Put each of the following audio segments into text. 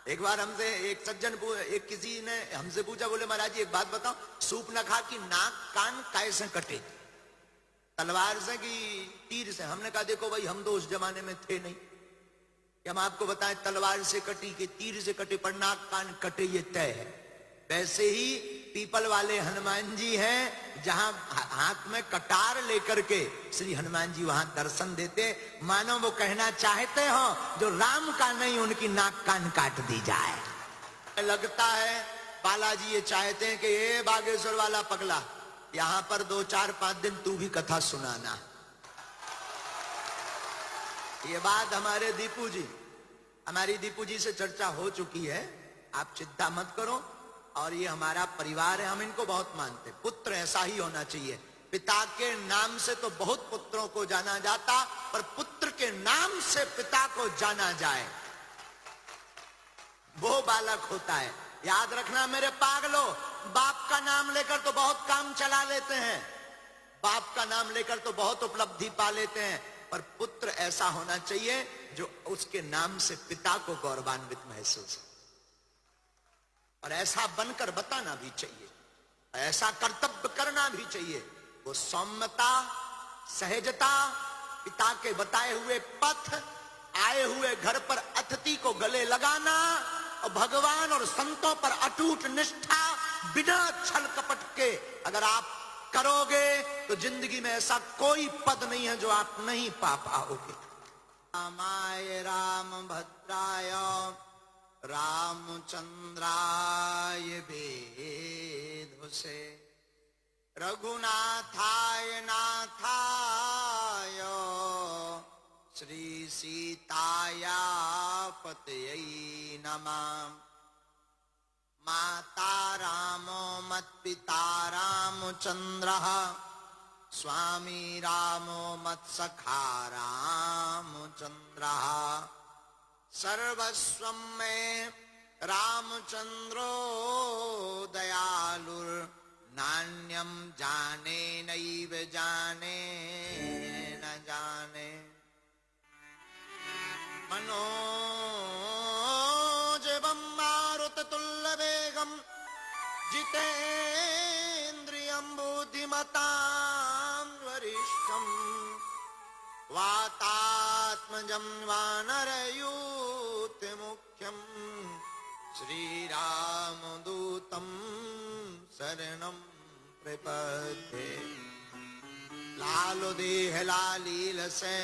एक बार हमसे एक सज्जन एक किसी ने हमसे पूछा, बोले महाराज जी एक बात बताओ, सूप न खा कि नाक कान कैसे कटे, तलवार से कि तीर से? हमने कहा देखो भाई हम तो उस जमाने में थे नहीं कि हम आपको बताएं तलवार से कटी कि तीर से कटे, पर नाक कान कटे ये तय है। वैसे ही पीपल वाले हनुमान जी हैं, जहां हाथ में कटार लेकर के श्री हनुमान जी वहां दर्शन देते, मानो वो कहना चाहते हो जो राम का नहीं उनकी नाक कान काट दी जाए। लगता है बालाजी ये चाहते हैं कि ये बागेश्वर वाला पगला, यहां पर 2 4 5 दिन तू भी कथा सुनाना। ये बात हमारे दीपू जी, हमारी दीपू जी से चर्चा हो चुकी है, आप चिंता मत करो। और ये हमारा परिवार है, हम इनको बहुत मानते। पुत्र ऐसा ही होना चाहिए। पिता के नाम से तो बहुत पुत्रों को जाना जाता, पर पुत्र के नाम से पिता को जाना जाए वो बालक होता है। याद रखना मेरे पागलों, बाप का नाम लेकर तो बहुत काम चला लेते हैं, बाप का नाम लेकर तो बहुत उपलब्धि पा लेते हैं, पर पुत्र ऐसा होना चाहिए जो उसके नाम से पिता को गौरवान्वित महसूस हो, और ऐसा बनकर बताना भी चाहिए, ऐसा कर्तव्य करना भी चाहिए। वो सौम्यता, सहजता, पिता के बताए हुए पथ, आए हुए घर पर अतिथि को गले लगाना, और भगवान और संतों पर अटूट निष्ठा बिना छल कपट के अगर आप करोगे तो जिंदगी में ऐसा कोई पद नहीं है जो आप नहीं पा पाओगे। रामाय राम भद्राय रामचंद्राय वेधसे रघुनाथाय नाथाय श्री सीताया पतये नमः। माता रामो मत्पिता रामचंद्रः स्वामी रामो मत्सखा रामचंद्रः सर्वस्वं मे रामचंद्रो दयालुर् नान्यं जाने नैव जाने न जाने। मनोजवं मारुततुल्यवेगं जितेन्द्रियं बुद्धिमतां वरिष्ठं वातात्मजं वानरयूथमुख्यं श्रीरामदूतं शरणं प्रपद्ये। लालो देह लालील से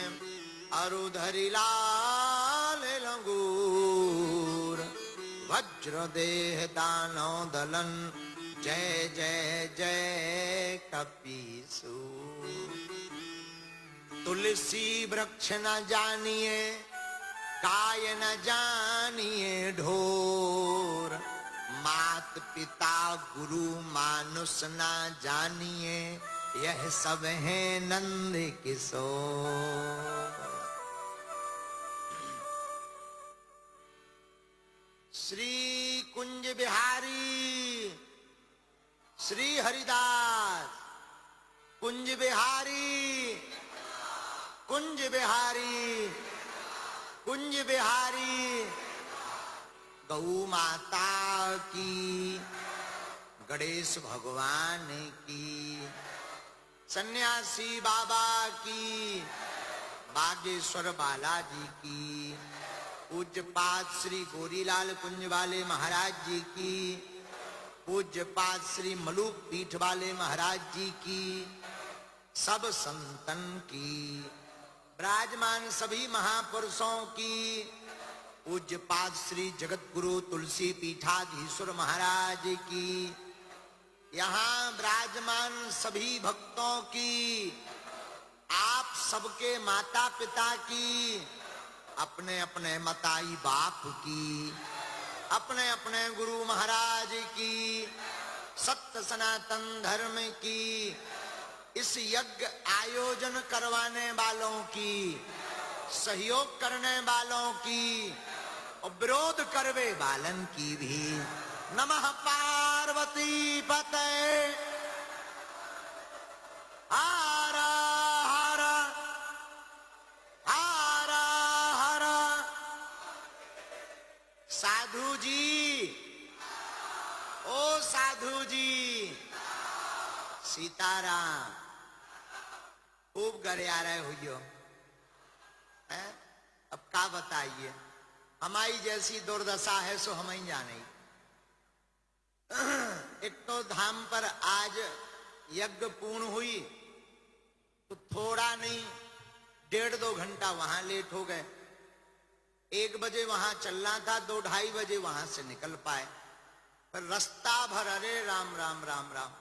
अरुधरि लाल लंगूर वज्र देह दानव दलन जय जय जय कपीसूर। तुलसी वृक्ष न जानिए काय न जानिए ढोर, मात पिता गुरु मानुष न जानिए यह सब है नंद किशोर। श्री कुंज बिहारी श्री हरिदास कुंज बिहारी कुंज बिहारी कुंज बिहारी गौ माता की, गणेश भगवान की, सन्यासी बाबा की, बागेश्वर बालाजी की, पूज्यपाद श्री गोरीलाल कुंज वाले महाराज जी की, पूज्यपाद श्री मलूक पीठ वाले महाराज जी की, सब संतन की, विराजमान सभी महापुरुषों की, पूज्यपाद श्री जगत गुरु तुलसी पीठाधीश्वर महाराज की, यहाँ विराजमान सभी भक्तों की, आप सबके माता पिता की, अपने अपने मताई बाप की, अपने अपने गुरु महाराज की, सत्य सनातन धर्म की, इस यज्ञ आयोजन करवाने वालों की, सहयोग करने वालों की और विरोध करवे वालन की भी। नमः पार्वती पते हरा हरा हरा हरा साधु जी, ओ साधु जी, सीताराम। खूब घरे आ रहे हुई है। अब क्या बताइए, हमारी जैसी दुर्दशा है सो हम ही जाने। एक तो धाम पर आज यज्ञ पूर्ण हुई तो थोड़ा नहीं 1.5-2 घंटा वहां लेट हो गए। 1 बजे वहां चलना था, 2-2:30 बजे वहां से निकल पाए। पर रास्ता भर अरे राम राम राम राम,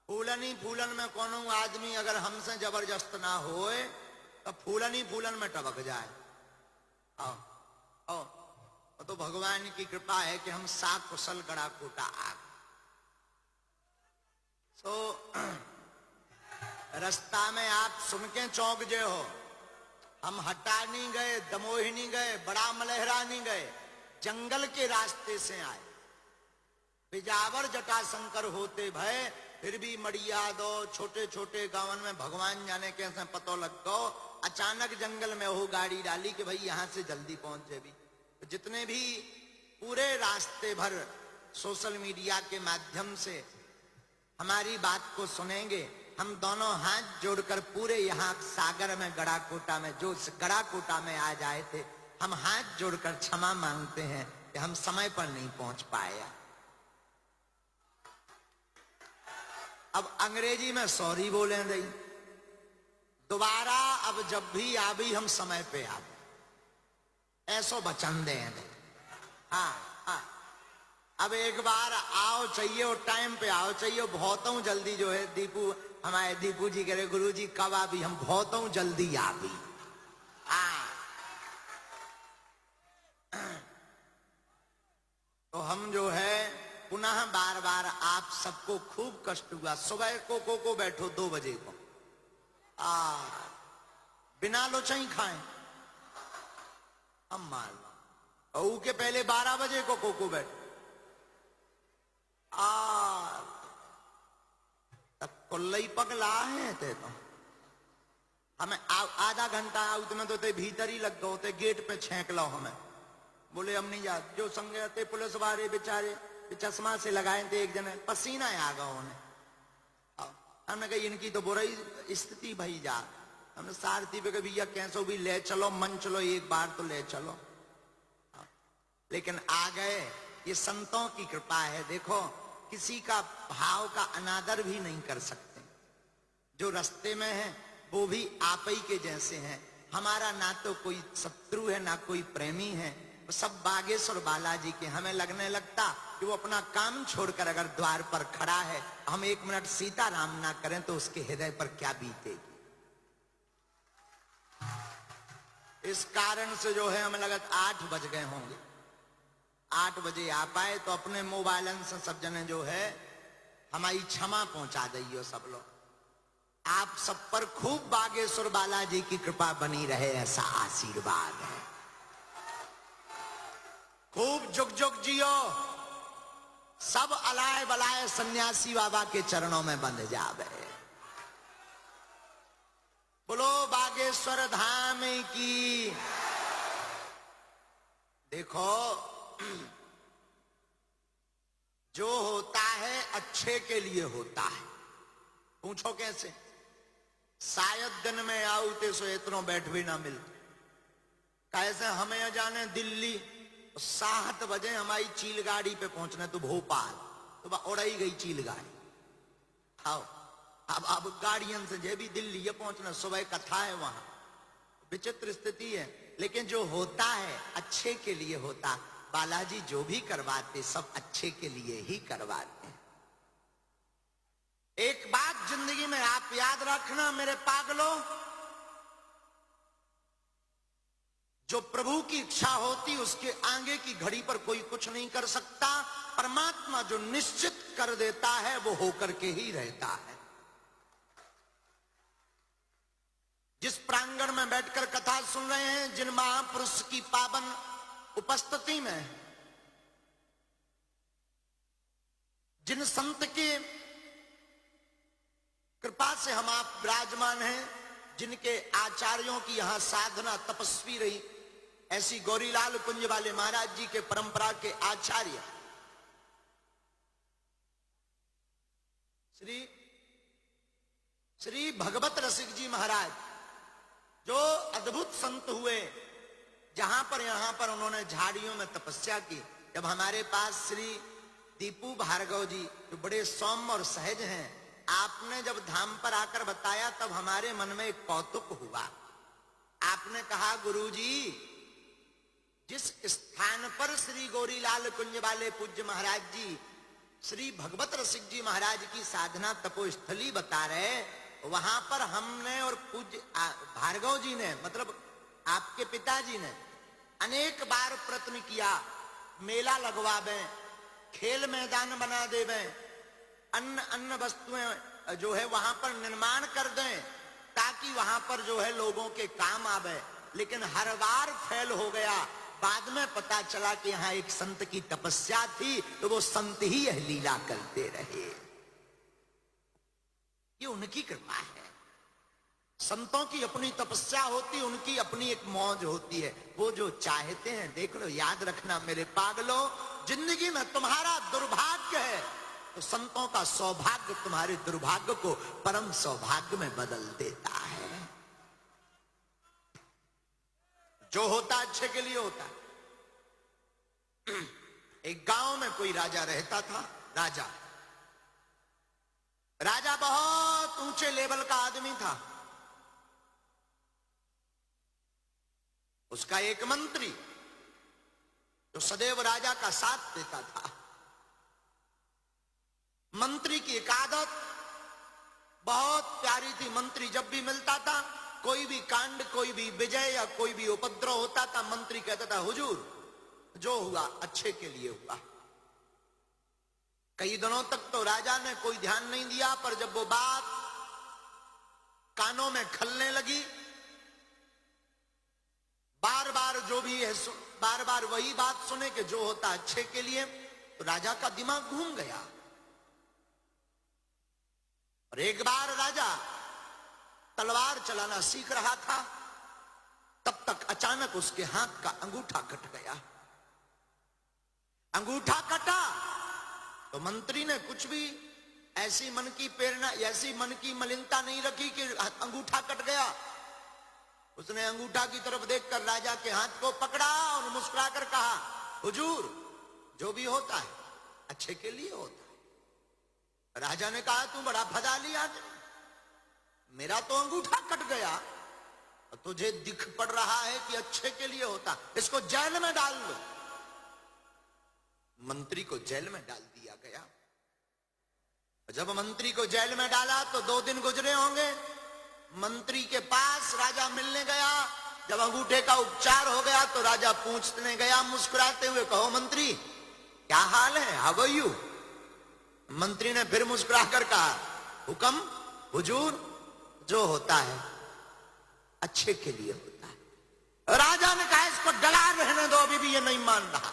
फूलन ही फूलन में कोनो आदमी अगर हमसे जबरदस्त ना होए तो फूलन ही फूलन में टपक जाए। आओ आओ, तो भगवान की कृपा है कि हम साक कुशल गड़ा कोटा आ गए। रास्ता में आप सुन के चौंक जे हो, हम हटा नहीं गए, दमोही नहीं गए, बड़ा मलहरा नहीं गए, जंगल के रास्ते से आए। बिजावर जटाशंकर होते भय फिर भी मड़िया दो छोटे छोटे गांवन में भगवान जाने कैसे पतो लग गो। अचानक जंगल में वो गाड़ी डाली कि भाई यहां से जल्दी पहुंचे। भी तो जितने भी पूरे रास्ते भर सोशल मीडिया के माध्यम से हमारी बात को सुनेंगे, हम दोनों हाथ जोड़कर पूरे यहाँ सागर में गड़ाकोटा में जो गड़ाकोटा में आ जाए थे, हम हाथ जोड़कर क्षमा मांगते हैं कि हम समय पर नहीं पहुंच पाए। अब अंग्रेजी में सॉरी बोले रही दोबारा, अब जब भी आ भी हम समय पे आ ऐसो वचन दें। हाँ हाँ, अब एक बार आओ चाहिए और टाइम पे आओ चाहिए। बहुत हूं जल्दी जो है दीपू, हमारे दीपू जी कह रहे गुरु जी कब आ भी, हम बहुत हूं जल्दी आ भी। तो हम जो है पुनः बार बार आप सबको खूब कष्ट हुआ। सुबह को बैठो 2 बजे को, बिना लोचा ही खाएं हम मान लो। और के पहले 12 बजे को बैठो तब कुल्लई पगला है ते तो हमें आधा घंटा आउट में तो ते भीतर ही लग गए ते गेट पे छेंक लो। हमें बोले हम नहीं जाते। जो संगे थे पुलिस वाले बेचारे चश्मा से लगाए थे, एक जने पसीना आ गया उन्हें। हमने कहा इनकी तो बुरी स्थिति भई जा। हमने सारथी पे कहा भैया कैसो भी ले चलो, मन चलो, एक बार तो ले चलो। लेकिन आ गए, ये संतों की कृपा है। देखो किसी का भाव का अनादर भी नहीं कर सकते। जो रास्ते में है वो भी आप ही के जैसे हैं। हमारा ना तो कोई शत्रु है ना कोई प्रेमी है, सब बागेश्वर बालाजी के। हमें लगने लगता कि वो अपना काम छोड़कर अगर द्वार पर खड़ा है, हम 1 मिनट सीताराम ना करें तो उसके हृदय पर क्या बीतेगी। इस कारण से जो है हमें लगा 8 बज गए होंगे, 8 बजे आ पाए। तो अपने मोबाइल से सब जने जो है हमारी क्षमा पहुंचा दियो सब लोग। आप सब पर खूब बागेश्वर बालाजी की कृपा बनी रहे, ऐसा आशीर्वाद है। खूब जुग जुग जियो, सब अलाय बलाय सन्यासी बाबा के चरणों में बंध जावे। बोलो बागेश्वर धाम की। देखो जो होता है अच्छे के लिए होता है। पूछो कैसे? शायद दिन में आउते सो इतनो बैठ भी ना मिलते। कैसे हमें जाने दिल्ली 7 बजे हमारी चील गाड़ी पे पहुंचना तो भोपाल, तो उड़ाई गई चील गाड़ी। आओ अब गाड़ियन से जे भी दिल्ली ये पहुंचना, सुबह कथा है वहां। विचित्र स्थिति है, लेकिन जो होता है अच्छे के लिए होता। बालाजी जो भी करवाते सब अच्छे के लिए ही करवाते हैं। एक बात जिंदगी में आप याद रखना मेरे पागलों, जो प्रभु की इच्छा होती उसके आगे की घड़ी पर कोई कुछ नहीं कर सकता। परमात्मा जो निश्चित कर देता है वो होकर के ही रहता है। जिस प्रांगण में बैठकर कथा सुन रहे हैं, जिन महापुरुष की पावन उपस्थिति में, जिन संत के कृपा से हम आप विराजमान हैं, जिनके आचार्यों की यहां साधना तपस्वी रही, ऐसी गौरीलाल कुंज वाले महाराज जी के परंपरा के आचार्य श्री भगवत रसिक जी महाराज, जो अद्भुत संत हुए, जहां पर यहां पर उन्होंने झाड़ियों में तपस्या की। जब हमारे पास श्री दीपू भार्गव जी, जो बड़े सौम्य और सहज हैं, आपने जब धाम पर आकर बताया, तब हमारे मन में एक कौतुक हुआ। आपने कहा, गुरुजी, जिस स्थान पर श्री गौरीलाल कुंज वाले पूज्य महाराज जी श्री भगवत रसिक जी महाराज की साधना तपोस्थली बता रहे, वहां पर हमने और पूज्य भार्गव जी ने, मतलब आपके पिताजी ने, अनेक बार प्रयत्न किया, मेला लगवावे, खेल मैदान बना देवे, अन्य वस्तुएं जो है वहां पर निर्माण कर दें, ताकि वहां पर जो है लोगों के काम आवे, लेकिन हर बार फेल हो गया। बाद में पता चला कि यहां एक संत की तपस्या थी, तो वो संत ही यह लीला करते रहे। ये उनकी कृपा है। संतों की अपनी तपस्या होती, उनकी अपनी एक मौज होती है। वो जो चाहते हैं, देख लो, याद रखना मेरे पागलों, जिंदगी में तुम्हारा दुर्भाग्य है तो संतों का सौभाग्य तुम्हारे दुर्भाग्य को परम सौभाग्य में बदल देता है। जो होता अच्छे के लिए होता। एक गांव में कोई राजा रहता था। राजा बहुत ऊंचे लेवल का आदमी था। उसका एक मंत्री जो सदैव राजा का साथ देता था। मंत्री की एक आदत बहुत प्यारी थी। मंत्री जब भी मिलता था, कोई भी कांड, कोई भी विजय या कोई भी उपद्रव होता था, मंत्री कहता था, हुजूर, जो हुआ अच्छे के लिए हुआ। कई दिनों तक तो राजा ने कोई ध्यान नहीं दिया, पर जब वो बात कानों में खलने लगी, बार बार जो भी है, बार बार वही बात सुने कि जो होता अच्छे के लिए, तो राजा का दिमाग घूम गया। और एक बार राजा तलवार चलाना सीख रहा था, तब तक अचानक उसके हाथ का अंगूठा कट गया। अंगूठा कटा तो मंत्री ने कुछ भी ऐसी मन की प्रेरणा, ऐसी मन की मलिनता नहीं रखी कि अंगूठा कट गया। उसने अंगूठा की तरफ देखकर राजा के हाथ को पकड़ा और मुस्कुराकर कहा, हुजूर, जो भी होता है अच्छे के लिए होता है। राजा ने कहा, तू बड़ा फदाली आदमी, मेरा तो अंगूठा कट गया, तुझे दिख पड़ रहा है कि अच्छे के लिए होता, इसको जेल में डाल लो। मंत्री को जेल में डाल दिया गया। जब मंत्री को जेल में डाला तो 2 दिन गुजरे होंगे। मंत्री के पास राजा मिलने गया। जब अंगूठे का उपचार हो गया तो राजा पूछने गया मुस्कुराते हुए, कहो मंत्री, क्या हाल है, हाउ आर यू? मंत्री ने फिर मुस्कुराकर कहा, हुक्म हुजूर, जो होता है अच्छे के लिए होता है। राजा ने कहा, इसको डला रहने दो, अभी भी ये नहीं मान रहा,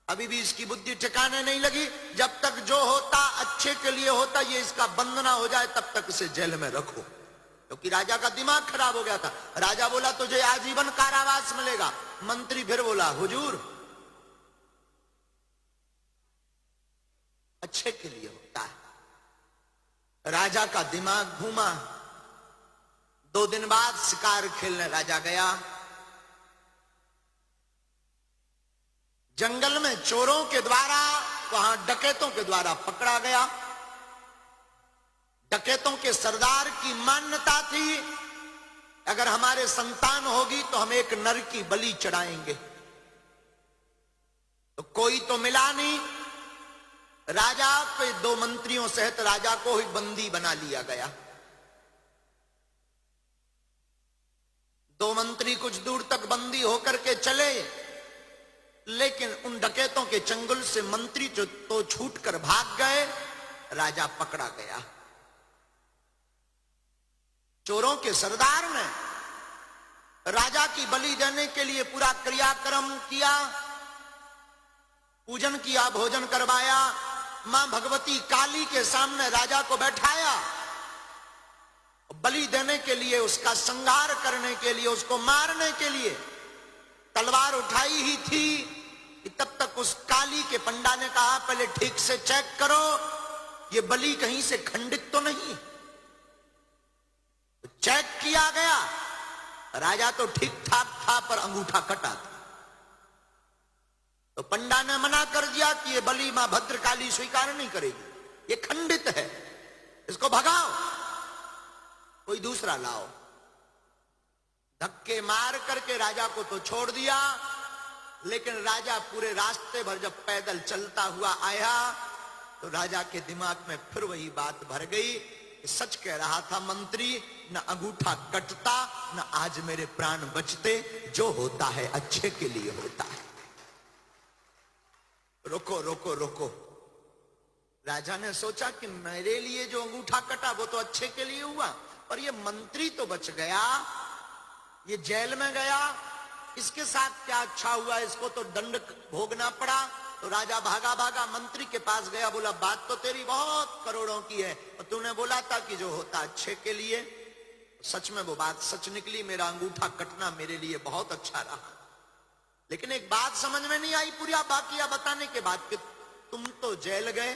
अभी भी इसकी बुद्धि ठिकाने नहीं लगी। जब तक जो होता अच्छे के लिए होता, ये इसका बंद ना हो जाए, तब तक इसे जेल में रखो। क्योंकि राजा का दिमाग खराब हो गया था। राजा बोला, तुझे आजीवन कारावास मिलेगा। मंत्री फिर बोला, हुजूर, अच्छे के लिए होता है। राजा का दिमाग घूमा। 2 दिन बाद शिकार खेलने राजा गया। जंगल में चोरों के द्वारा, वहां डकैतों के द्वारा पकड़ा गया। डकैतों के सरदार की मान्यता थी, अगर हमारे संतान होगी तो हम एक नर की बलि चढ़ाएंगे। तो कोई तो मिला नहीं। राजा के 2 मंत्रियों सहित राजा को ही बंदी बना लिया गया। 2 मंत्री कुछ दूर तक बंदी होकर के चले, लेकिन उन डकैतों के चंगुल से मंत्री जो तो छूटकर भाग गए, राजा पकड़ा गया। चोरों के सरदार ने राजा की बलि देने के लिए पूरा क्रियाक्रम किया, पूजन किया, भोजन करवाया, मां भगवती काली के सामने राजा को बैठाया, बलि देने के लिए, उसका संहार करने के लिए, उसको मारने के लिए तलवार उठाई ही थी कि तब तक उस काली के पंडा ने कहा पहले ठीक से चेक करो ये बलि कहीं से खंडित तो नहीं। तो चेक किया गया, राजा तो ठीक ठाक था पर अंगूठा कटा था। तो पंडा ने मना कर दिया कि ये बलि मां भद्रकाली स्वीकार नहीं करेगी, ये खंडित है, इसको भगाओ, कोई दूसरा लाओ। धक्के मार करके राजा को तो छोड़ दिया, लेकिन राजा पूरे रास्ते भर जब पैदल चलता हुआ आया तो राजा के दिमाग में फिर वही बात भर गई कि सच कह रहा था मंत्री, न अंगूठा कटता न आज मेरे प्राण बचते, जो होता है अच्छे के लिए होता है। रोको रोको रोको। राजा ने सोचा कि मेरे लिए जो अंगूठा कटा वो तो अच्छे के लिए हुआ, पर ये मंत्री तो बच गया, ये जेल में गया, इसके साथ क्या अच्छा हुआ, इसको तो दंड भोगना पड़ा। तो राजा भागा भागा मंत्री के पास गया, बोला बात तो तेरी बहुत करोड़ों की है और तूने बोला था कि जो होता अच्छे के लिए, सच में वो बात सच निकली, मेरा अंगूठा कटना मेरे लिए बहुत अच्छा रहा। लेकिन एक बात समझ में नहीं आई पूरा बाकिया बताने के बाद कि तुम तो जेल गए,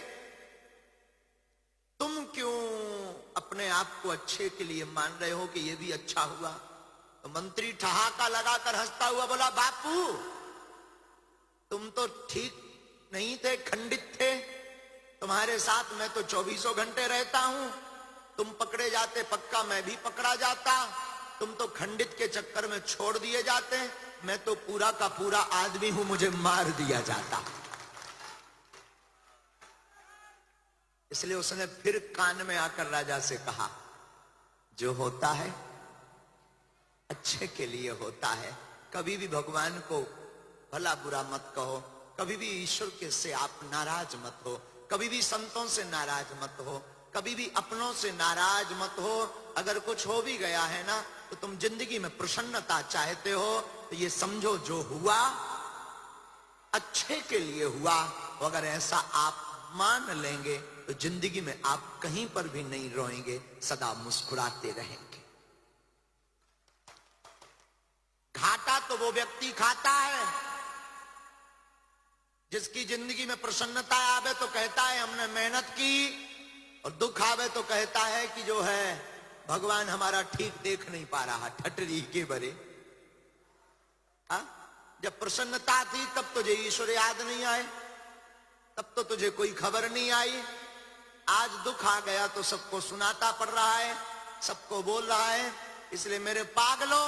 तुम क्यों अपने आप को अच्छे के लिए मान रहे हो कि ये भी अच्छा हुआ। तो मंत्री ठहाका लगाकर हंसता हुआ बोला बापू तुम तो ठीक नहीं थे, खंडित थे, तुम्हारे साथ मैं तो 24 घंटे रहता हूं, तुम पकड़े जाते पक्का मैं भी पकड़ा जाता, तुम तो खंडित के चक्कर में छोड़ दिए जाते, मैं तो पूरा का पूरा आदमी हूं, मुझे मार दिया जाता। इसलिए उसने फिर कान में आकर राजा से कहा जो होता है अच्छे के लिए होता है, कभी भी भगवान को भला बुरा मत कहो, कभी भी ईश्वर के से आप नाराज मत हो, कभी भी संतों से नाराज मत हो, कभी भी अपनों से नाराज मत हो। अगर कुछ हो भी गया है ना तो तुम जिंदगी में प्रसन्नता चाहते हो तो ये समझो जो हुआ अच्छे के लिए हुआ। अगर ऐसा आप मान लेंगे तो जिंदगी में आप कहीं पर भी नहीं रोएंगे, सदा मुस्कुराते रहेंगे। घाटा तो वो व्यक्ति खाता है जिसकी जिंदगी में प्रसन्नता आवे तो कहता है हमने मेहनत की, और दुख आवे तो कहता है कि जो है भगवान हमारा ठीक देख नहीं पा रहा, ठटरी के बरे। जब प्रसन्नता थी तब तुझे ईश्वर याद नहीं आए, तब तो तुझे कोई खबर नहीं आई। आज दुख आ गया तो सबको सुनाता पड़ रहा है, सबको बोल रहा है। इसलिए मेरे पागलों,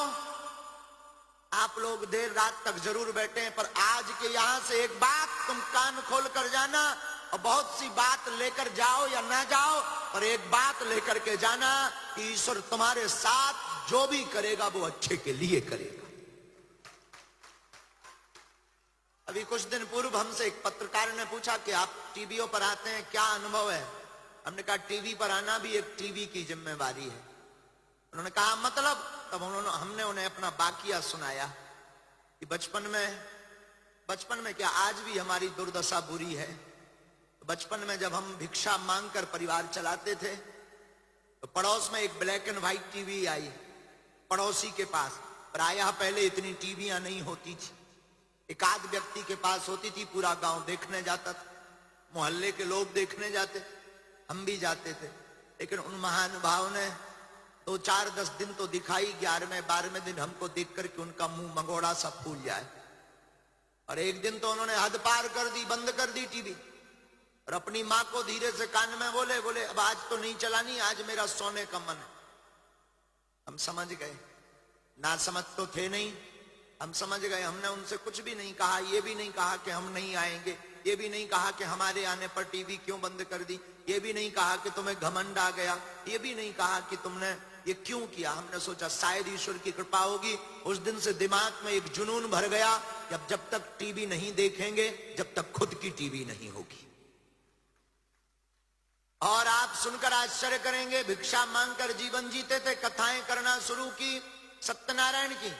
आप लोग देर रात तक जरूर बैठे हैं, पर आज के यहां से एक बात तुम कान खोल कर जाना, और बहुत सी बात लेकर जाओ या ना जाओ, पर एक बात लेकर के जाना कि ईश्वर तुम्हारे साथ जो भी करेगा वो अच्छे के लिए करेगा। अभी कुछ दिन पूर्व हमसे एक पत्रकार ने पूछा कि आप टीवीओं पर आते हैं, क्या अनुभव है। हमने कहा टीवी पर आना भी एक टीवी की जिम्मेवारी है। उन्होंने कहा मतलब, तब हमने उन्हें अपना बाकिया सुनाया कि बचपन में क्या आज भी हमारी दुर्दशा बुरी है। बचपन में जब हम भिक्षा मांगकर परिवार चलाते थे तो पड़ोस में एक ब्लैक एंड व्हाइट टीवी आई पड़ोसी के पास। प्रायः पहले इतनी टीवियां नहीं होती थी, एक आध व्यक्ति के पास होती थी, पूरा गांव देखने जाता था, मोहल्ले के लोग देखने जाते, हम भी जाते थे। लेकिन उन महानुभाव ने 2, 4, 10 दिन तो दिखाई, 11वें 12वें दिन हमको देख करके उनका मुंह मंगोड़ा सा फूल जाए। और एक दिन तो उन्होंने हद पार कर दी, बंद कर दी टीवी, और अपनी माँ को धीरे से कान में बोले अब आज तो नहीं चलानी, आज मेरा सोने का मन है। हम समझ गए, ना समझ तो थे नहीं, हम समझ गए। हमने उनसे कुछ भी नहीं कहा, ये भी नहीं कहा कि हम नहीं आएंगे, ये भी नहीं कहा कि हमारे आने पर टीवी क्यों बंद कर दी, ये भी नहीं कहा कि तुम्हें घमंड आ गया, ये भी नहीं कहा कि तुमने ये क्यों किया। हमने सोचा शायद ईश्वर की कृपा होगी। उस दिन से दिमाग में एक जुनून भर गया कि अब जब तक टीवी नहीं देखेंगे, जब तक खुद की टीवी नहीं होगी। और आप सुनकर आश्चर्य करेंगे, भिक्षा मांगकर जीवन जीते थे, कथाएं करना शुरू की सत्यनारायण की,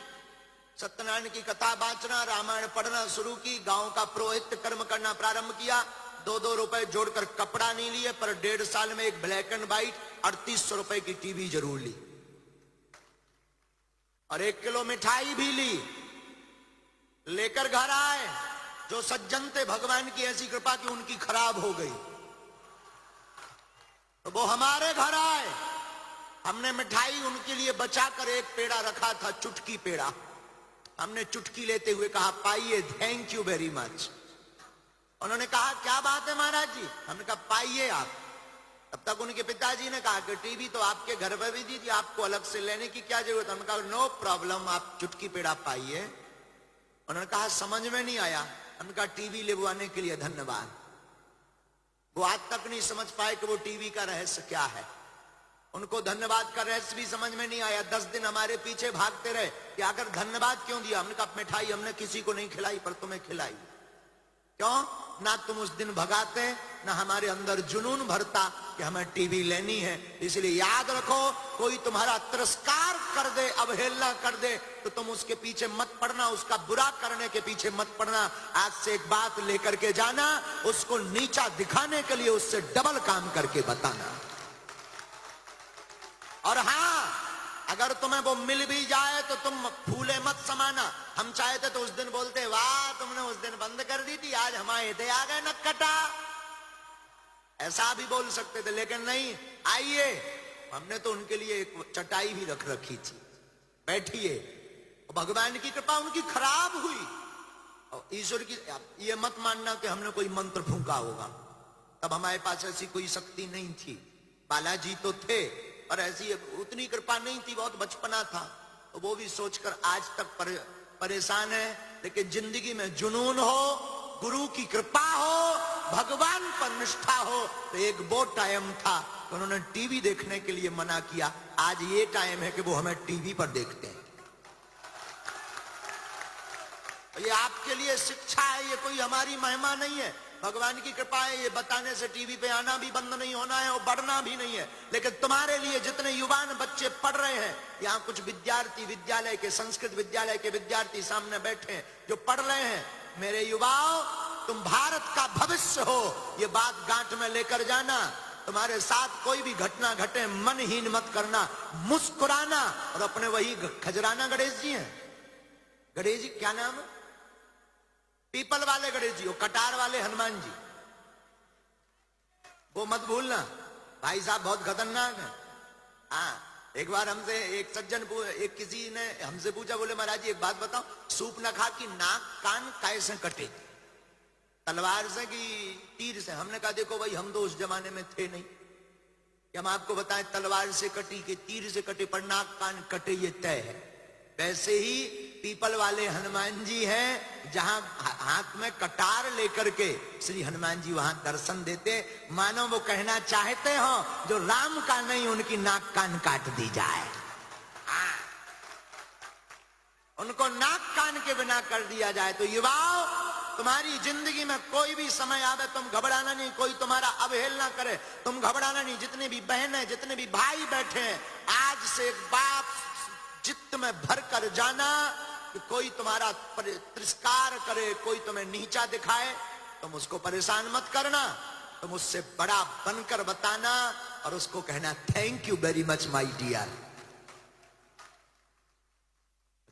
सत्यनारायण की कथा बांचना, रामायण पढ़ना शुरू की, गांव का पुरोहित कर्म करना प्रारंभ किया। 2-2 रुपए जोड़कर कपड़ा नहीं लिए, पर 1.5 साल में एक ब्लैक एंड व्हाइट 3800 रुपए की टीवी जरूर ली, और 1 किलो मिठाई भी ली। लेकर घर आए, जो सज्जन थे भगवान की ऐसी कृपा कि उनकी खराब हो गई, तो वो हमारे घर आए। हमने मिठाई उनके लिए बचाकर एक पेड़ा रखा था, चुटकी पेड़ा। हमने चुटकी लेते हुए कहा पाइए, थैंक यू वेरी मच। उन्होंने कहा क्या बात है महाराज जी? हमने कहा पाइए आप। तब तक उनके पिताजी ने कहा कि टीवी तो आपके घर पर भी दी थी, आपको अलग से लेने की क्या जरूरत? हमने कहा नो प्रॉब्लम, आप चुटकी पेड़ा पाइए। उन्होंने कहा समझ में नहीं आया। हमने कहा टीवी लेवाने के लिए धन्यवाद। वो आज तक नहीं समझ पाए कि वो टीवी का रहस्य क्या है। उनको धन्यवाद का रहस्य भी समझ में नहीं आया। 10 दिन हमारे पीछे भागते रहे कि आखिर धन्यवाद क्यों दिया? हमने कहा मिठाई हमने किसी को नहीं खिलाई, पर तुम्हें खिलाई। क्यों? ना तुम उस दिन भगाते, ना हमारे अंदर जुनून भरता कि हमें टीवी लेनी है। इसलिए याद रखो, कोई तुम्हारा तिरस्कार कर दे, अवहेलना कर दे, तो तुम उसके पीछे मत पड़ना, उसका बुरा करने के पीछे मत पड़ना। आज से एक बात लेकर के जाना, उसको नीचा दिखाने के लिए उससे डबल काम करके बताना। और हाँ, अगर तुम्हें वो मिल भी जाए तो तुम फूले मत समाना। हम चाहते तो उस दिन बोलते वाह तुमने उस दिन बंद कर दी थी, आज हमारे थे आ गए नक्कटा, ऐसा भी बोल सकते थे। लेकिन नहीं, आइए, हमने तो उनके लिए एक चटाई भी रख रखी थी, बैठिए। भगवान की कृपा उनकी खराब हुई। और ईश्वर की ये मत मानना कि हमने कोई मंत्र फूंका होगा, तब हमारे पास ऐसी कोई शक्ति नहीं थी। बालाजी तो थे, और ऐसी उतनी कृपा नहीं थी, बहुत बचपना था, तो वो भी सोचकर आज तक परेशान है। लेकिन जिंदगी में जुनून हो, गुरु की कृपा हो, भगवान पर निष्ठा हो, तो एक वो टाइम था तो उन्होंने टीवी देखने के लिए मना किया। आज ये टाइम है कि वो हमें टीवी पर देखते हैं। ये आपके लिए शिक्षा है, ये कोई हमारी महिमा नहीं है, भगवान की कृपा है। ये बताने से टीवी पे आना भी बंद नहीं होना है और बढ़ना भी नहीं है। लेकिन तुम्हारे लिए जितने युवान बच्चे पढ़ रहे हैं, यहाँ कुछ विद्यार्थी, विद्यालय के, संस्कृत विद्यालय के विद्यार्थी सामने बैठे हैं जो पढ़ रहे हैं, मेरे युवाओं, तुम भारत का भविष्य हो, ये बात गांठ में लेकर जाना। तुम्हारे साथ कोई भी घटना घटे, मनहीन मत करना, मुस्कुराना और अपने वही खजराना गणेश जी हैं, गणेश जी क्या नाम है, पीपल वाले गणेश जी, वो कटार वाले हनुमान जी, वो मत भूलना। भाई साहब बहुत खतरनाक है। हाँ, एक बार हमसे एक सज्जन, एक किसी ने हमसे पूछा, बोले महाराज जी एक बात बताओ, सूप न खा कि नाक कान कैसे कटे, तलवार से कि तीर से? हमने कहा देखो भाई, हम तो उस जमाने में थे नहीं कि हम आपको बताएं तलवार से कटी कि तीर से कटे, पर नाक कान कटे ये तय है। वैसे ही पीपल वाले हनुमान जी हैं, जहां हाथ में कटार लेकर के श्री हनुमान जी वहां दर्शन देते, मानो वो कहना चाहते हो जो राम का नहीं उनकी नाक कान काट दी जाए। उनको नाक कान के बिना कर दिया जाए। तो युवाओं, तुम्हारी जिंदगी में कोई भी समय आवे, तुम घबराना नहीं, कोई तुम्हारा अवहेलना करे, तुम घबराना नहीं। जितने भी बहनें, जितने भी भाई बैठे हैं, आज से एक बात चित्त में भर कर जाना कि कोई तुम्हारा तिरस्कार करे, कोई तुम्हें नीचा दिखाए, तुम उसको परेशान मत करना, तुम उससे बड़ा बनकर बताना और उसको कहना thank you very much my dear.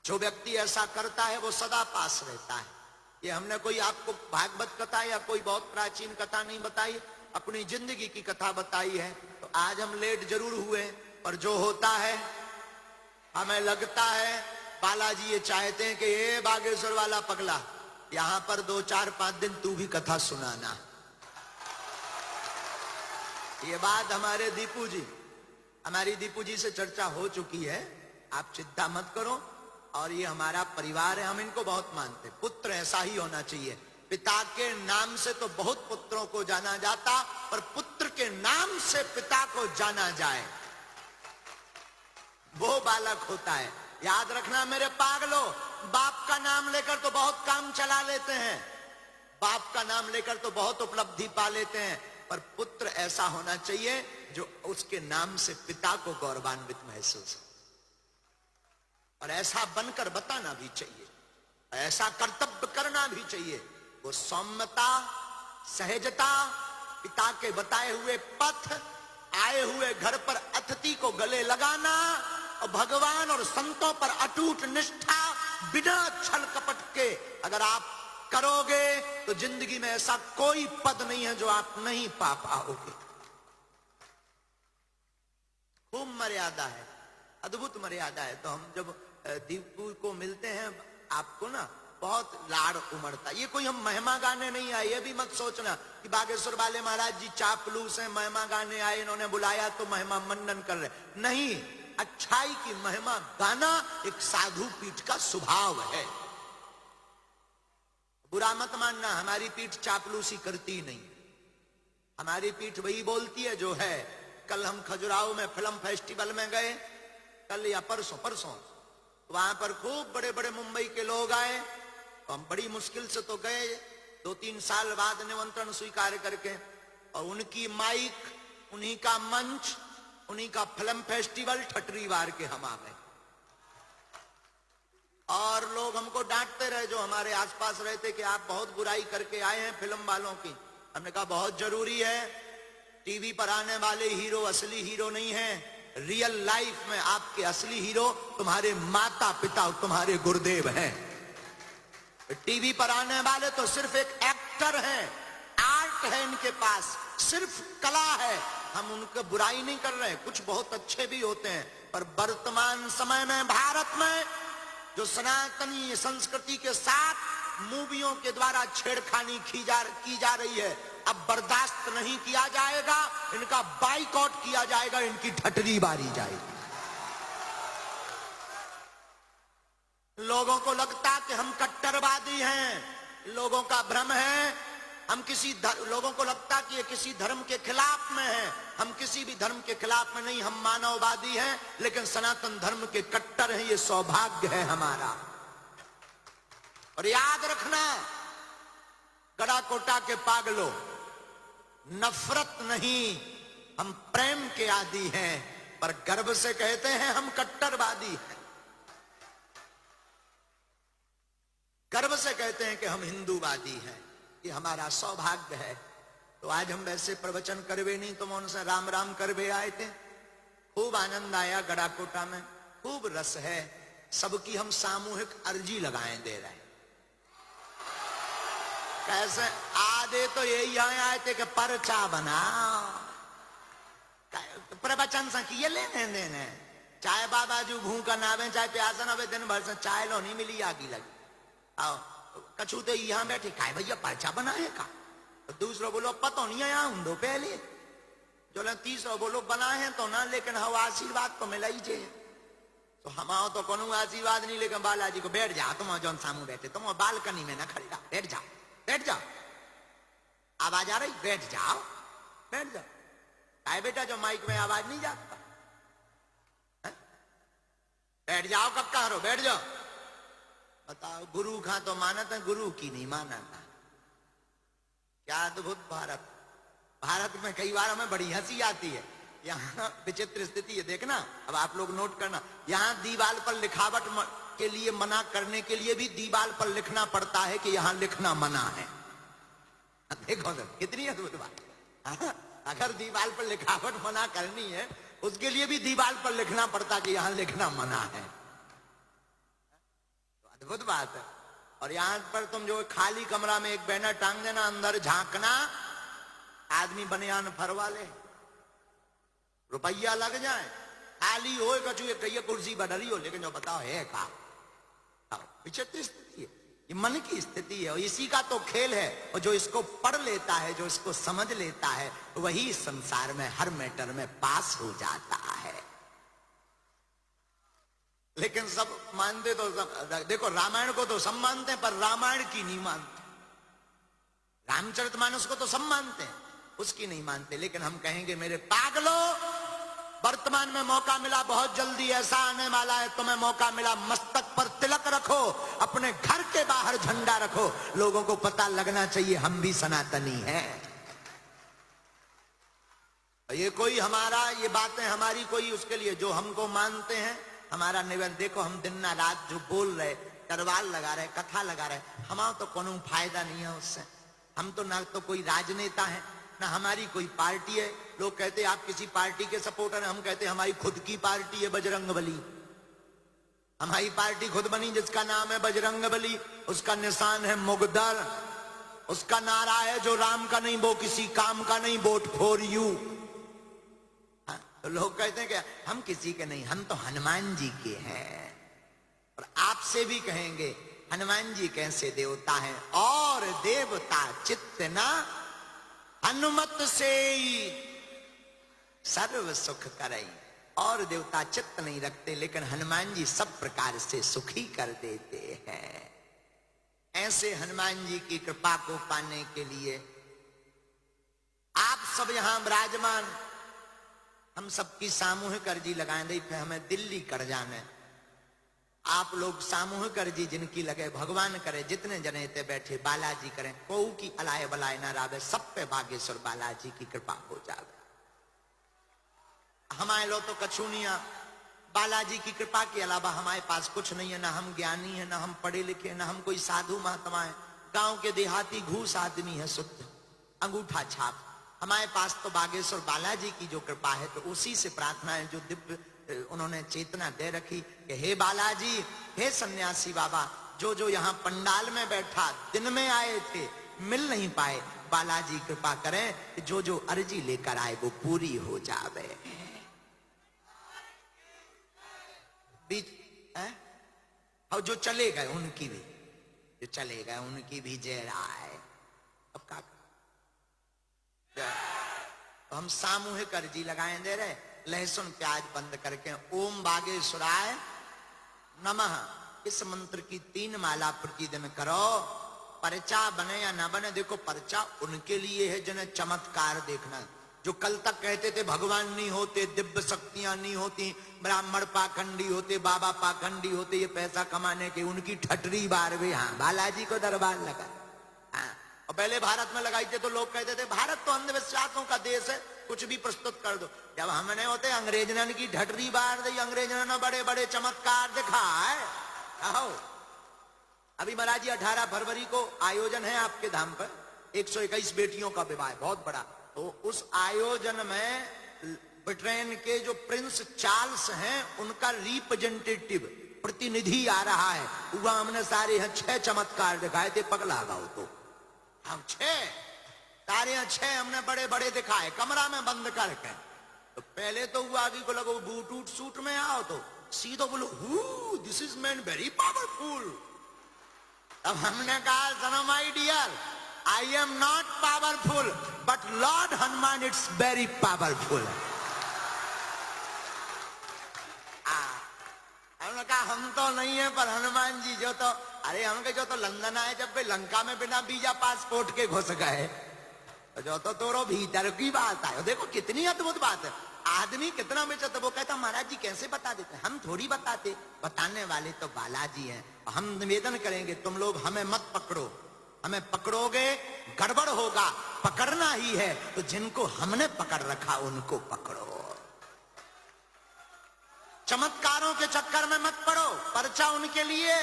जो व्यक्ति ऐसा करता है वो सदा पास रहता है। ये हमने कोई आपको भागवत कथा या कोई बहुत प्राचीन कथा नहीं बताई, अपनी जिंदगी की कथा बताई है। तो आज हम लेट जरूर हुए, पर जो होता है हमें लगता है बालाजी ये चाहते हैं कि ये बागेश्वर वाला पगला, यहां पर 2, 4, 5 दिन तू भी कथा सुनाना। ये बात हमारे दीपू जी, हमारी दीपू जी से चर्चा हो चुकी है, आप चिंता मत करो। और ये हमारा परिवार है, हम इनको बहुत मानते। पुत्र ऐसा ही होना चाहिए। पिता के नाम से तो बहुत पुत्रों को जाना जाता, पर पुत्र के नाम से पिता को जाना जाए, वो बालक होता है। याद रखना मेरे पागलों, बाप का नाम लेकर तो बहुत काम चला लेते हैं, बाप का नाम लेकर तो बहुत उपलब्धि पा लेते हैं, पर पुत्र ऐसा होना चाहिए जो उसके नाम से पिता को गौरवान्वित महसूस हो, और ऐसा बनकर बताना भी चाहिए, ऐसा कर्तव्य करना भी चाहिए। वो सौम्यता, सहजता, पिता के बताए हुए पथ, आए हुए घर पर अतिथि को गले लगाना और भगवान और संतों पर अटूट निष्ठा बिना छल कपट के अगर आप करोगे तो जिंदगी में ऐसा कोई पद नहीं है जो आप नहीं पा पाओगे। खूब मर्यादा है, अद्भुत मर्यादा है। तो हम जब दीपू को मिलते हैं आपको ना बहुत लाड़ उमड़ता। ये कोई हम महिमा गाने नहीं आए, ये भी मत सोचना कि बागेश्वर वाले महाराज जी चापलूस हैं, महिमा गाने आए, इन्होंने बुलाया तो महिमा मंडन कर रहे। नहीं, अच्छाई की महिमा गाना एक साधु पीठ का स्वभाव है। बुरा मत मानना, हमारी पीठ चापलूसी करती नहीं, हमारी पीठ वही बोलती है जो है। कल हम खजुराहो में फिल्म फेस्टिवल में गए, कल या परसों वहां पर खूब बड़े बड़े मुंबई के लोग आए। तो हम बड़ी मुश्किल से तो गए, 2-3 साल बाद निमंत्रण स्वीकार करके, और उनकी माइक, उन्हीं का मंच, उन्हीं का फिल्म फेस्टिवल, ठटरी बार के हम आ गए। और लोग हमको डांटते रहे जो हमारे आसपास रहते कि आप बहुत बुराई करके आए हैं फिल्म वालों की। हमने कहा बहुत जरूरी है, टीवी पर आने वाले हीरो असली हीरो नहीं है। रियल लाइफ में आपके असली हीरो तुम्हारे माता पिता, तुम्हारे गुरुदेव हैं। टीवी पर आने वाले तो सिर्फ एक एक्टर हैं, आर्ट है इनके पास, सिर्फ कला है। हम उनके बुराई नहीं कर रहे, कुछ बहुत अच्छे भी होते हैं, पर वर्तमान समय में भारत में जो सनातनी संस्कृति के साथ मूवियों के द्वारा छेड़खानी की जा रही है, अब बर्दाश्त नहीं किया जाएगा। इनका बाइकआउट किया जाएगा, इनकी ठटरी बारी जाएगी। लोगों को लगता कि हम कट्टरवादी हैं, लोगों का भ्रम है। हम लोगों को लगता कि ये किसी धर्म के खिलाफ में है। हम किसी भी धर्म के खिलाफ में नहीं, हम मानववादी हैं, लेकिन सनातन धर्म के कट्टर हैं। ये सौभाग्य है हमारा। और याद रखना गड़ाकोटा के पागलों, नफरत नहीं, हम प्रेम के आदी हैं, पर गर्व से कहते हैं हम कट्टरवादी हैं। गर्व से कहते हैं कि हम हिंदूवादी हैं, ये हमारा सौभाग्य है। तो आज हम वैसे प्रवचन करवे नहीं, तो हम उनसे राम राम करवे आए थे। खूब आनंद आया गड़ाकोटा में, खूब रस है। सबकी हम सामूहिक अर्जी लगाएं दे रहे हैं। कैसे आधे तो यही यहाँ आए थे कि पर्चा बनाओ, प्रवचन से किए लेने देने। चाय बाबा जो भूखा नावे, चाहे प्यासा नावे, दिन भर से चाय लो नहीं मिली, आगी लगी। आओ कछू तो यहाँ बैठे, काय भैया पर्चा बनाए का? तो दूसरों बोलो पता नहीं है, यहाँ उन्दो पहले जो तीसरों बोलो बनाए तो ना, लेकिन हम आशीर्वाद तो मिला ही चाहिए। तो हम आओ तो कोनो आशीर्वाद नहीं, लेकिन बालाजी को बैठ जाओ, तुम जौन सामू बैठे, तुम बालकनी में ना खड़ी रहो, बैठ जाओ, बैठ जाओ। आवाज आ रही, बैठ जाओ, बैठ जाओ। काय बेटा जो माइक में आवाज नहीं जाता, बैठ जाओ, कब कह रहे हो, बैठ जाओ। बताओ, गुरु का तो मानत है, गुरु की नहीं मानता। क्या अद्भुत भारत। भारत में कई बार हमें बड़ी हंसी आती है। यहाँ विचित्र स्थिति है, देखना, अब आप लोग नोट करना। यहाँ दीवार पर लिखावट के लिए मना करने के लिए भी दीवार पर लिखना पड़ता है कि यहाँ लिखना मना है। देखो सर कितनी अद्भुत बात। अगर दीवार पर लिखावट मना करनी है, उसके लिए भी दीवार पर लिखना पड़ता कि यहाँ लिखना मना है। तो अद्भुत बात है। और यहाँ पर तुम जो खाली कमरा में एक बैनर टांग देना, अंदर झांकना, आदमी बनियान फरवा ले, रुपया लग जाए, खाली हो कछु एक कुर्सी बदली हो, लेकिन जो बताओ है का। विचित्र स्थिति है, ये मन की स्थिति है, और इसी का तो खेल है। और जो इसको पढ़ लेता है, जो इसको समझ लेता है, वही संसार में हर मैटर में पास हो जाता है। लेकिन सब मानते तो सब, देखो रामायण को तो सब मानते हैं, पर रामायण की नहीं मानते। रामचरितमानस को तो सब मानते हैं, उसकी नहीं मानते। लेकिन हम कहेंगे मेरे पागलों, वर्तमान में मौका मिला, बहुत जल्दी ऐसा आने वाला है, तुम्हें मौका मिला, मस्तक पर तिलक रखो, अपने घर के बाहर झंडा रखो, लोगों को पता लगना चाहिए हम भी सनातनी हैं। ये कोई हमारा, ये बातें हमारी कोई उसके लिए, जो हमको मानते हैं, हमारा निवेदन। देखो हम दिन ना रात जो बोल रहे, तरवार लगा रहे, कथा लगा रहे, हमारा तो कोनो फायदा नहीं है उससे। हम तो ना तो कोई राजनेता है, ना हमारी कोई पार्टी है। लोग कहते हैं आप किसी पार्टी के सपोर्टर हैं, हम कहते हैं हमारी खुद की पार्टी है बजरंगबली। हमारी पार्टी खुद बनी जिसका नाम है बजरंगबली, उसका निशान है मुगदर, उसका नारा है जो राम का नहीं वो किसी काम का नहीं, वोट फॉर यू। तो लोग कहते हैं कि हम किसी के नहीं, हम तो हनुमान जी के हैं। और आपसे भी कहेंगे हनुमान जी कैसे देवता हैं, और देवता चित्त ना हनुमत से सर्व सुख करई। और देवता चित्त नहीं रखते, लेकिन हनुमान जी सब प्रकार से सुखी कर देते हैं। ऐसे हनुमान जी की कृपा को पाने के लिए आप सब यहां विराजमान, हम सबकी सामूहिक अर्जी लगाएं दे, फिर हमें दिल्ली कर जाने। आप लोग सामूहिक अर्जी जिनकी लगे, भगवान करे जितने जने ते बैठे बालाजी करें, कोऊ की अलाय बलाय ना रावे, सब पे बागेश्वर बालाजी की कृपा हो जावे। हमारे लो तो कछुनिया, बालाजी की कृपा के अलावा हमारे पास कुछ नहीं है, ना हम ज्ञानी है, ना हम पढ़े लिखे, ना हम कोई साधु महात्मा है। गांव के देहाती घूस आदमी है, शुद्ध अंगूठा छाप। हमारे पास तो बागेश्वर बालाजी की जो कृपा है, तो उसी से प्रार्थना है, जो दिव्य उन्होंने चेतना दे रखी कि हे बालाजी, हे सन्यासी बाबा, जो जो यहाँ पंडाल में बैठा दिन में आए थे मिल नहीं पाए, बालाजी कृपा करें कि जो जो अर्जी लेकर आए वो पूरी हो जावे। बीच और जो चले गए उनकी भी, जो चले गए उनकी भी जय राय। अब का तो हम सामूहिक अर्जी लगाएं दे रहे, लहसुन प्याज बंद करके ओम बागेश्वराय नमः इस मंत्र की 3 माला प्रतिदिन करो। पर्चा बने या ना बने, देखो पर्चा उनके लिए है जिन्हें चमत्कार देखना। जो कल तक कहते थे भगवान नहीं होते, दिव्य शक्तियां नहीं होती, ब्राह्मण पाखंडी होते, बाबा पाखंडी होते, ये पैसा कमाने के, उनकी ठटरी बार भी हाँ बालाजी को दरबार लगा। हाँ, और पहले भारत में लगाई थे तो लोग कहते थे भारत तो अंधविश्वासों का देश है, कुछ भी प्रस्तुत कर दो। जब हमने होते अंग्रेजन की ढटरी बार दी, अंग्रेजन ने बड़े बड़े चमत्कार दिखाए। अभी महाराज जी 18 फरवरी को आयोजन है आपके धाम पर, 121 बेटियों का विवाह, बहुत बड़ा। तो उस आयोजन में ब्रिटेन के जो प्रिंस चार्ल्स हैं उनका रिप्रेजेंटेटिव प्रतिनिधि आ रहा है। हुआ हमने सारे यहाँ 6 चमत्कार दिखाए थे, पगला गाओ तो हम 6 सारे यहाँ 6 हमने बड़े बड़े दिखाए कमरा में बंद करके। तो पहले तो हुआ आगे को लगो बूट उट सूट में आओ, तो सीधो बोलो this is man very powerful. अब हमने कहा सनो my dear, I am not powerful but lord Hanuman it's very powerful. हमने कहा हम तो नहीं है, पर हनुमान जी जो तो, अरे हमके जो तो लंदन आए जब वे लंका में बिना वीजा पासपोर्ट के घुस गए, तो जो तो तोरो भीतर की बात है। देखो कितनी अद्भुत बात है, आदमी कितना बेचता। तो वो कहता महाराज जी कैसे बता देते, हम थोड़ी बताते, बताने वाले तो बालाजी हैं। हम निवेदन करेंगे तुम लोग हमें मत पकड़ो, हमें पकड़ोगे गड़बड़ होगा, पकड़ना ही है तो जिनको हमने पकड़ रखा उनको पकड़ो। चमत्कारों के चक्कर में मत पड़ो, पर्चा उनके लिए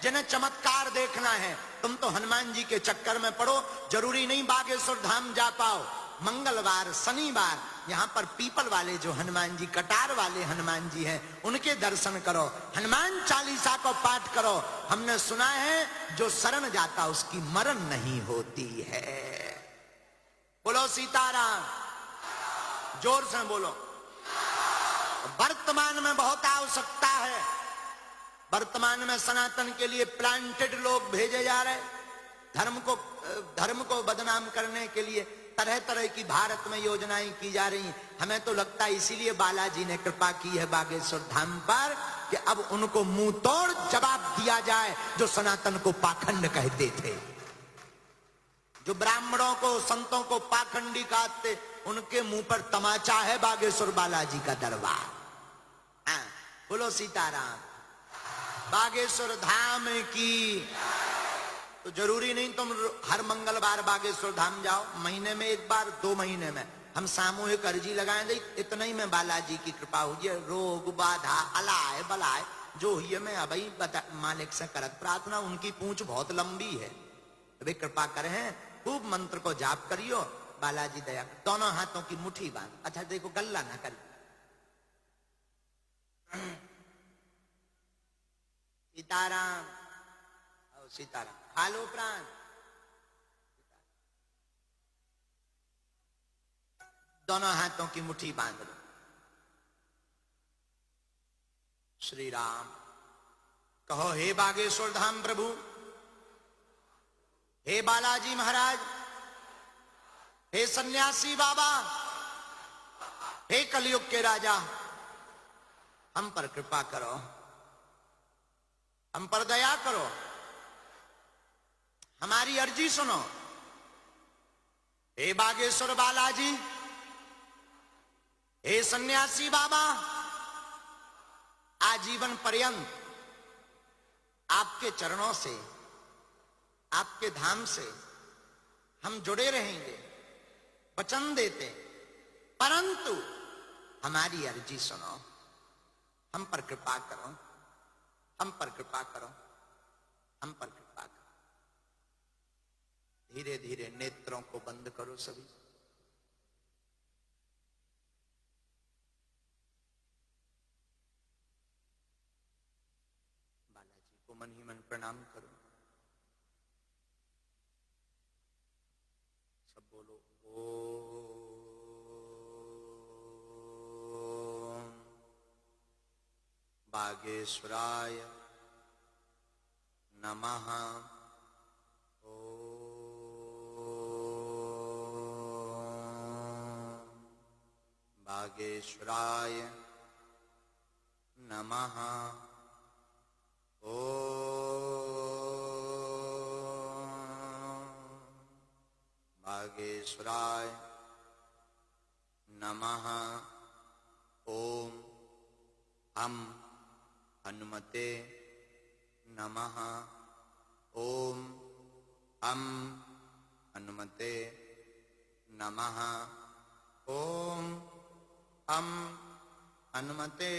जिन्हें चमत्कार देखना है। तुम तो हनुमान जी के चक्कर में पड़ो। जरूरी नहीं बागेश्वर धाम जा पाओ, मंगलवार शनिवार यहाँ पर पीपल वाले जो हनुमान जी, कटार वाले हनुमान जी हैं, उनके दर्शन करो, हनुमान चालीसा को पाठ करो। हमने सुना है जो शरण जाता उसकी मरण नहीं होती है। बोलो सीताराम, जोर से बोलो। वर्तमान में बहुत आवश्यकता है, वर्तमान में सनातन के लिए प्लांटेड लोग भेजे जा रहे, धर्म को बदनाम करने के लिए तरह तरह की भारत में योजनाएं की जा रही। हमें तो लगता है इसीलिए बालाजी ने कृपा की है बागेश्वर धाम पर कि अब उनको मुंह तोड़ जवाब दिया जाए जो सनातन को पाखंड कहते थे, जो ब्राह्मणों को संतों को पाखंडी कहते, उनके मुंह पर तमाचा है बागेश्वर बालाजी का दरबार। हाँ, बोलो सीताराम, बागेश्वर धाम की। तो जरूरी नहीं तुम हर मंगलवार बागेश्वर धाम जाओ, महीने में एक बार, 2 महीने में हम सामूहिक अर्जी लगाएं दे, इतना ही में बालाजी की कृपा हुई है। रोग बाधा अलाय बलाय जो हुई है, मैं अभी मालिक से करत प्रार्थना, उनकी पूंछ बहुत लंबी है, वे कृपा करें। खूब मंत्र को जाप करियो, बालाजी दया। दोनों हाथों की मुट्ठी बांध, अच्छा देखो गल्ला ना करिए, सीताराम, और सीताराम खा लो प्राण। दोनों हाथों की मुट्ठी बांध लो। श्री राम कहो, हे बागेश्वर धाम प्रभु, हे बालाजी महाराज, हे सन्यासी बाबा, हे कलयुग के राजा, हम पर कृपा करो, हम पर दया करो, हमारी अर्जी सुनो। हे बागेश्वर बालाजी, हे सन्यासी बाबा, आजीवन पर्यंत आपके चरणों से, आपके धाम से हम जुड़े रहेंगे, वचन देते, परंतु हमारी अर्जी सुनो, हम पर कृपा करो, हम पर कृपा करो, हम पर कृपा करो। धीरे धीरे नेत्रों को बंद करो सभी। बालाजी को मन ही मन प्रणाम करो। सब बोलो ओम बागेश्वराय नमः। बागेश्वराय नमः। बागेश्वराय नमः। ओम हम हनुमते नमः। ओम हम हनुमते नमः। ओम हम हनुमते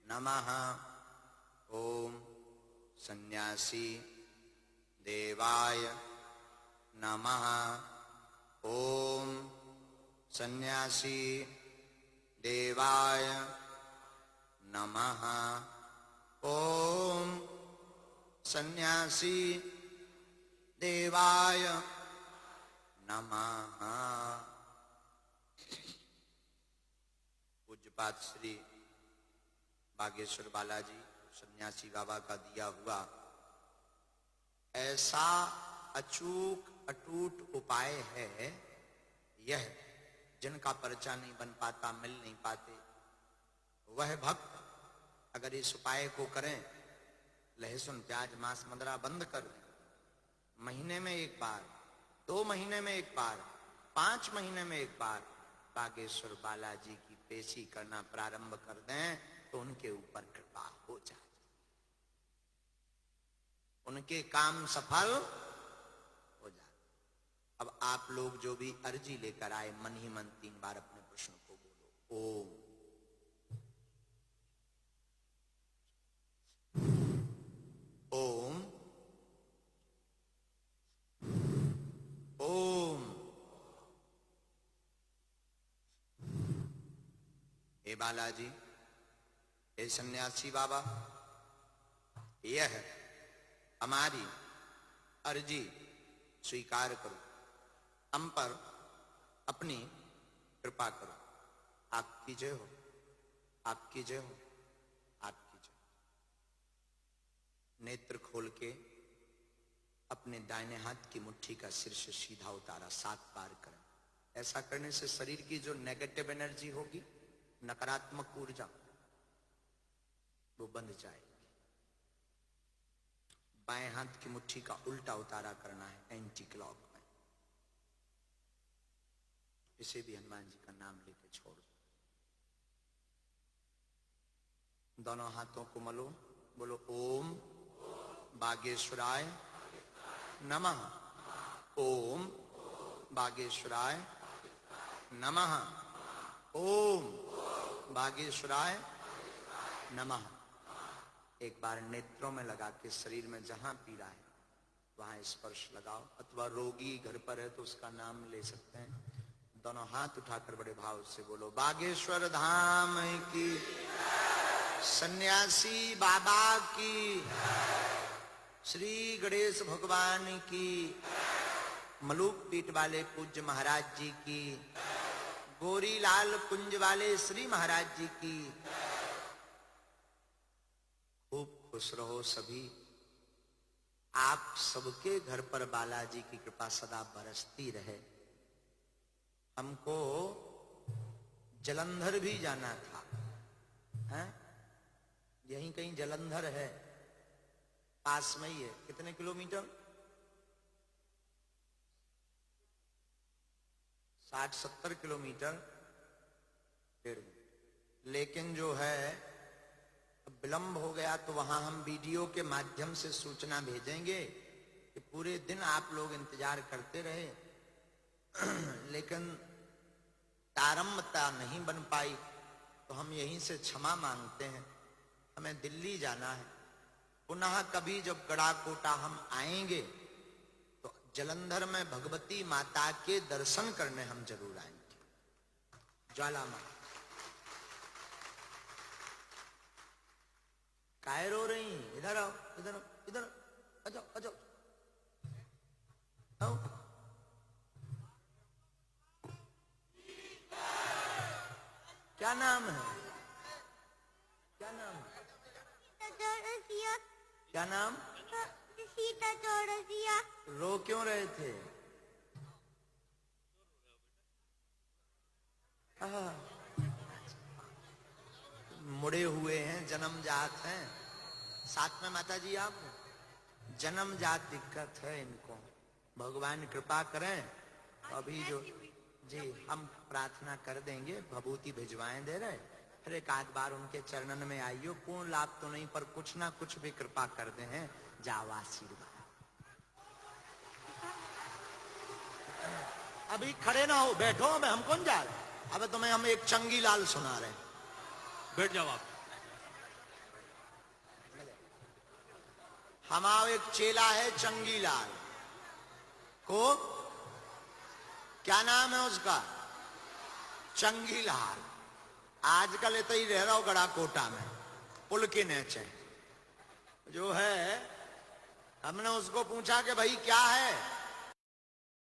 नमः। ओम सन्यासी देवाय नमः। ओम सन्यासी देवाय नमः। ओम सन्यासी देवाय नमः। पूज्यपाद श्री बागेश्वर बालाजी सन्यासी बाबा का दिया हुआ ऐसा अचूक अटूट उपाय है, यह जिनका पर्चा नहीं बन पाता, मिल नहीं पाते, वह भक्त अगर इस उपाय को करें, लहसुन प्याज मांस मदिरा बंद कर दें, महीने में एक बार, 2 महीने में एक बार, 5 महीने में एक बार बागेश्वर बालाजी की पेशी करना प्रारंभ कर दें, तो उनके ऊपर कृपा हो जाए, उनके काम सफल हो जाए। अब आप लोग जो भी अर्जी लेकर आए, मन ही मन 3 बार अपने प्रश्न को बोलो। ओम ओम ओम। हे बालाजी, हे सन्यासी बाबा, यह हमारी अर्जी स्वीकार करो, हम पर अपनी कृपा करो। आपकी जय हो, आपकी जय हो, आपकी जय। नेत्र खोल के अपने दाहिने हाथ की मुट्ठी का शीर्ष सीधा उतारा, 7 बार करें। ऐसा करने से शरीर की जो नेगेटिव एनर्जी होगी, नकारात्मक ऊर्जा, वो बंद जाएगी। बाएं हाथ की मुट्ठी का उल्टा उतारा करना है, एंटी क्लॉक में। इसे भी हनुमान जी का नाम लेके छोड़ दो। दोनों हाथों को मलो, बोलो ओम बागेश्वराय नमः। ओम बागेश्वराय नमः। ओम बागेश्वराय नमः। एक बार नेत्रों में लगा के शरीर में जहां पीड़ा है वहां स्पर्श लगाओ, अथवा रोगी घर पर है तो उसका नाम ले सकते हैं। दोनों हाथ उठाकर बड़े भाव से बोलो बागेश्वर धाम की, सन्यासी बाबा की, श्री गणेश भगवान की, मलूक पीठ वाले पूज्य महाराज जी की, गोरीलाल कुंज वाले श्री महाराज जी की। खूब खुश रहो सभी। आप सबके घर पर बालाजी की कृपा सदा बरसती रहे। हमको जलंधर भी जाना था, हैं? यहीं कहीं जलंधर है, पास में ही है। कितने किलोमीटर? 60-70 किलोमीटर, लेकिन जो है विलंब हो गया तो वहां हम वीडियो के माध्यम से सूचना भेजेंगे कि पूरे दिन आप लोग इंतजार करते रहे, लेकिन तारम्यता नहीं बन पाई, तो हम यहीं से क्षमा मांगते हैं। हमें दिल्ली जाना है। पुनः कभी जब गड़ाकोटा हम आएंगे तो जलंधर में भगवती माता के दर्शन करने हम जरूर आएंगे। ज्वाला माँ काहे रो रही? इधर आओ, इधर आओ, इधर आ जाओ, आ जाओ, आओ। क्या नाम है? क्या नाम है? क्या नाम? सीता चौरसिया। रो क्यों रहे थे? मुड़े हुए हैं, जन्मजात हैं। साथ में माता जी आप जन्मजात दिक्कत है इनको, भगवान कृपा करें। अभी जो जी हम प्रार्थना कर देंगे, भभूति भिजवाएं दे रहे, फिर एक आध बार उनके चरणन में आइयो। पूर्ण लाभ तो नहीं पर कुछ ना कुछ भी कृपा कर दे हैं, जाओ आशीर्वाद। अभी खड़े ना हो, बैठो। हम कौन जा रहे? अब तुम्हें हम एक चंगी लाल सुना रहे। बैठ जाओ आप। हमारा एक चेला है चंगी लाल को, क्या नाम है उसका? चंगी लाल। आजकल इतना ही रह रहा हो गड़ाकोटा में, पुल के नीचे जो है। हमने उसको पूछा कि भाई क्या है?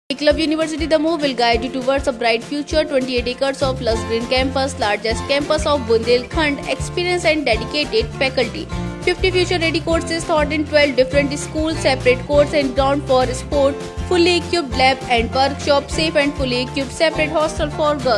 Club University Damoh will guide you towards a bright future. 28 acres of lush green campus, largest campus of Bundelkhand, experienced and dedicated faculty. 50 future-ready courses taught in 12 different schools, separate courts and ground for sport, fully equipped lab and workshop, safe and fully equipped separate hostel for girls.